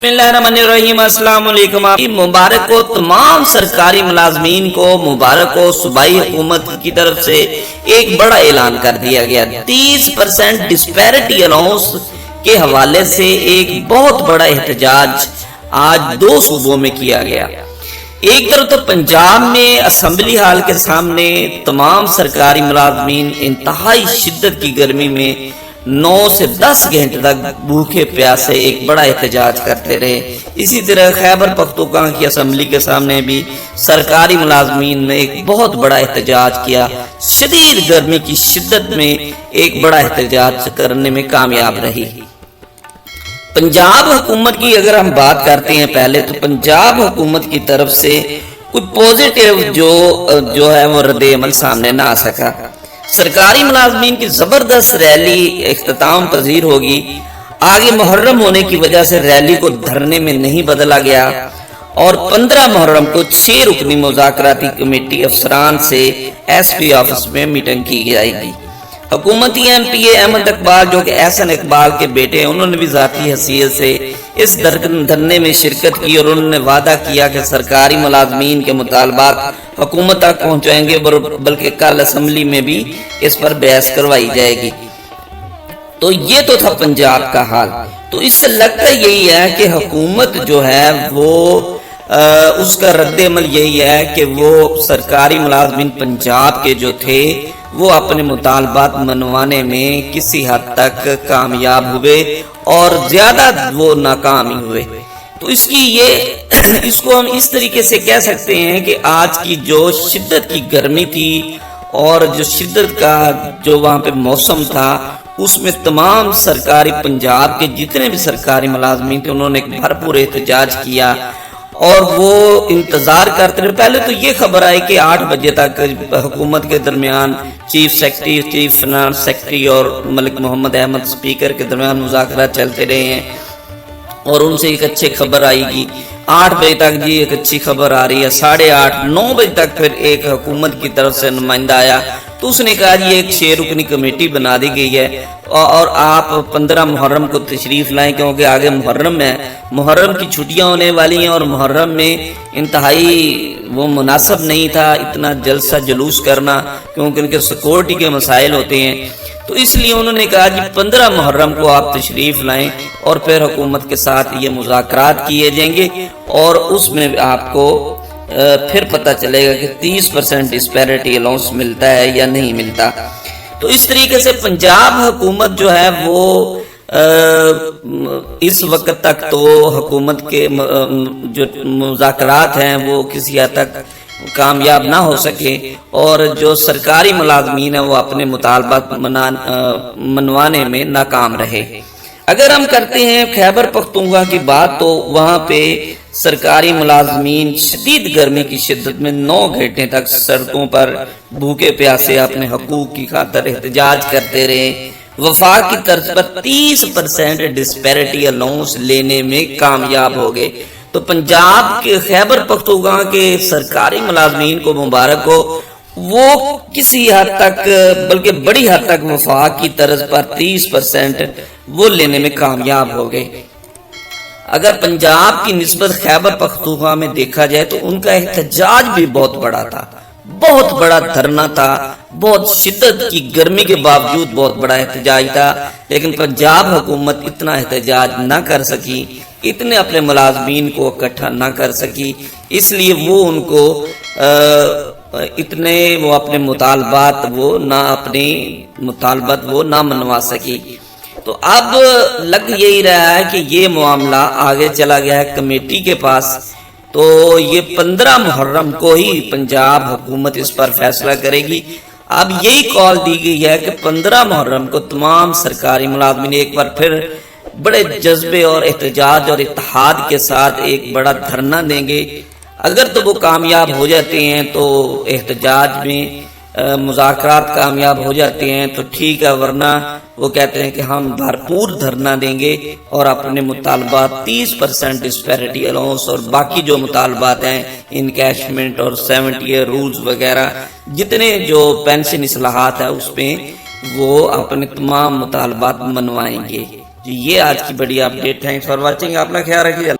بسم اللہ الرحمن الرحیم، السلام علیکم۔ مبارک ہو تمام سرکاری ملازمین کو، مبارک ہو صوبائی حکومت کی طرف سے ایک بڑا اعلان کر دیا گیا۔ 30% ڈسپیرٹی الاؤنس کے حوالے سے ایک بہت بڑا احتجاج آج دو صوبوں میں کیا گیا۔ ایک طرف تو پنجاب میں اسمبلی ہال کے سامنے تمام سرکاری ملازمین انتہائی شدت کی گرمی میں 9 سے 10 گھنٹے تک بھوکے پیاسے ایک بڑا احتجاج کرتے رہے۔ اسی طرح خیبر پختونخوا کی اسمبلی کے سامنے بھی سرکاری ملازمین نے ایک بہت بڑا احتجاج کیا۔ شدید گرمی کی شدت میں ایک بڑا احتجاج کرنے میں کامیاب رہی۔ پنجاب حکومت کی اگر ہم بات کرتے ہیں پہلے، تو پنجاب حکومت کی طرف سے کچھ پوزیٹیو جو ہے وہ رد عمل سامنے نہ آ سکا۔ سرکاری ملازمین کی زبردست ریلی اختتام پذیر ہوگی۔ آگے محرم ہونے کی وجہ سے ریلی کو دھرنے میں نہیں بدلا گیا، اور 15 محرم کو 6 رکنی مذاکراتی کمیٹی افسران سے ایس پی آفس میں میٹنگ کی جائے گی۔ حکومتی ایم پی اے احمد اقبال، جو کہ احسن اقبال کے بیٹے ہیں، انہوں نے بھی ذاتی حیثیت سے اس دھرنے میں شرکت کی، اور انہوں نے وعدہ کیا کہ سرکاری ملازمین کے مطالبات حکومت تک پہنچائیں گے، بلکہ کل اسمبلی میں بھی اس پر بحث کروائی جائے گی۔ تو یہ تو تھا پنجاب کا حال۔ تو اس سے لگتا یہی ہے کہ حکومت جو ہے وہ اس کا رد عمل یہی ہے کہ وہ سرکاری ملازمین پنجاب کے جو تھے وہ اپنے مطالبات منوانے میں کسی حد تک کامیاب ہوئے، اور زیادہ وہ ناکام ہی ہوئے۔ تو اس کو ہم اس طریقے سے کہہ سکتے ہیں کہ آج کی جو شدت کی گرمی تھی اور جو شدت کا جو وہاں پہ موسم تھا، اس میں تمام سرکاری پنجاب کے جتنے بھی سرکاری ملازمین تھے، انہوں نے ایک بھرپور احتجاج کیا، اور وہ انتظار کرتے رہے۔ پہلے تو یہ خبر آئی کہ 8 بجے تک حکومت کے درمیان chief secretary, chief finance secretary اور ملک محمد احمد اسپیکر کے درمیان مذاکرات چلتے رہے ہیں، اور ان سے ایک اچھی خبر آئے گی۔ 8 بجے تک جی ایک اچھی خبر آ رہی ہے، 8:30 9 بجے تک پھر ایک حکومت کی طرف سے نمائندہ آیا، تو اس نے کہا جی ایک 6 رکنی کمیٹی بنا دی گئی ہے، اور آپ 15 محرم کو تشریف لائیں، کیونکہ آگے محرم ہے، محرم کی چھٹیاں ہونے والی ہیں، اور محرم میں انتہائی وہ مناسب نہیں تھا اتنا جلسہ جلوس کرنا، کیونکہ ان کے سیکورٹی کے مسائل ہوتے ہیں۔ تو اس لیے انہوں نے کہا جی 15 محرم کو آپ تشریف لائیں، اور پھر حکومت کے ساتھ یہ مذاکرات کیے جائیں گے، اور اس میں آپ کو پھر پتہ چلے گا کہ 30% ڈسپیرٹی الاؤنس ملتا ہے یا نہیں ملتا۔ تو اس طریقے سے پنجاب حکومت جو ہے وہ اس وقت تک تو حکومت کے جو مذاکرات ہیں وہ کسی حد تک کامیاب نہ ہو سکے، اور جو سرکاری ملازمین ہیں وہ اپنے مطالبات منوانے میں ناکام رہے۔ اگر ہم کرتے ہیں خیبر پختونخوا کی بات، تو وہاں پہ سرکاری ملازمین شدید گرمی کی شدت میں 9 گھنٹے تک سڑکوں پر بھوکے پیاسے اپنے حقوق کی خاطر احتجاج کرتے رہے۔ وفاق کی طرز پر 30% ڈسپیرٹی الاؤنس لینے میں کامیاب ہو گئے۔ تو پنجاب کے خیبر پختونخوا کے سرکاری ملازمین کو مبارک ہو، وہ کسی حد تک بلکہ بڑی حد تک وفاق کی طرز پر 30% وہ لینے میں کامیاب ہو گئے۔ اگر پنجاب کی نسبت خیبر پختونخوا میں دیکھا جائے تو ان کا احتجاج بھی بہت بڑا تھا، بہت بڑا دھرنا تھا، بہت شدت کی گرمی کے باوجود بہت بڑا احتجاج تھا، لیکن پنجاب حکومت اتنا احتجاج نہ کر سکی، اتنے اپنے ملازمین کو اکٹھا نہ کر سکی، اس لیے وہ ان کو اتنے وہ اپنے مطالبات وہ نہ منوا سکی۔ تو اب لگ یہی رہا ہے کہ یہ معاملہ آگے چلا گیا ہے کمیٹی کے پاس، تو یہ 15 محرم کو ہی پنجاب حکومت اس پر فیصلہ کرے گی۔ اب یہی کال دی گئی ہے کہ 15 محرم کو تمام سرکاری ملازمین ایک بار پھر بڑے جذبے اور احتجاج اور اتحاد کے ساتھ ایک بڑا دھرنا دیں گے۔ اگر تو وہ کامیاب ہو جاتے ہیں تو احتجاج میں مذاکرات کامیاب ہو جاتے ہیں تو ٹھیک ہے، ورنہ وہ کہتے ہیں کہ ہم بھرپور دھرنا دیں گے، اور اپنے مطالبات 30% ڈسپیرٹی الاؤنس اور باقی جو مطالبات ہیں انکیشمنٹ اور 70 ایئر رولز وغیرہ، جتنے جو پینشن اصلاحات ہیں اس پہ وہ اپنے تمام مطالبات منوائیں گے۔ جی یہ آج کی بڑی اپڈیٹ. Thanks for watching. اپنا خیال رکھیے.